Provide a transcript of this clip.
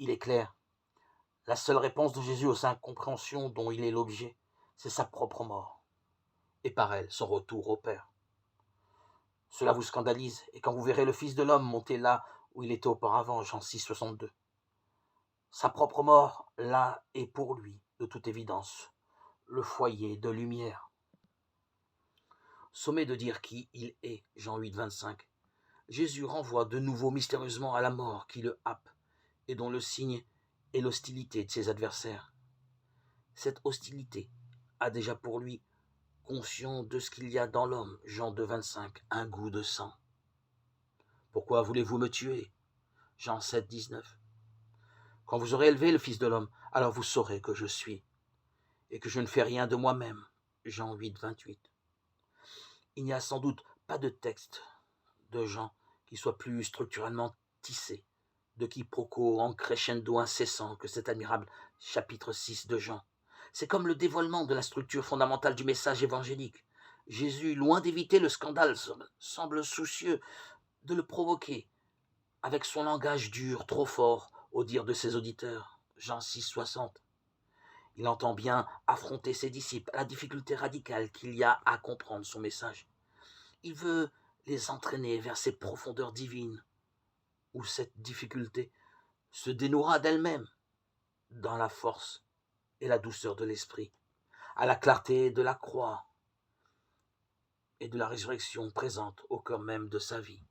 Il est clair. La seule réponse de Jésus aux incompréhensions dont il est l'objet, c'est sa propre mort, et par elle son retour au Père. Cela vous scandalise, et quand vous verrez le Fils de l'homme monter là où il était auparavant, Jean 6, 62. Sa propre mort, là, est pour lui, de toute évidence, le foyer de lumière. Sommet de dire qui il est, Jean 8, 25. Jésus renvoie de nouveau mystérieusement à la mort qui le happe, et dont le signe est l'hostilité de ses adversaires. Cette hostilité a déjà pour lui, conscient de ce qu'il y a dans l'homme, Jean 2, 25, un goût de sang. Pourquoi voulez-vous me tuer, Jean 7, 19. Quand vous aurez élevé le Fils de l'homme, alors vous saurez que je suis, et que je ne fais rien de moi-même, Jean 8, 28. Il n'y a sans doute pas de texte de Jean qui soit plus structurellement tissé, de quiproquos en crescendo incessant que cet admirable chapitre 6 de Jean. C'est comme le dévoilement de la structure fondamentale du message évangélique. Jésus, loin d'éviter le scandale, semble soucieux de le provoquer avec son langage dur, trop fort, au dire de ses auditeurs. Jean 6, 60. Il entend bien affronter ses disciples à la difficulté radicale qu'il y a à comprendre son message. Il veut les entraîner vers ces profondeurs divines, où cette difficulté se dénouera d'elle-même dans la force et la douceur de l'esprit, à la clarté de la croix et de la résurrection présente au cœur même de sa vie.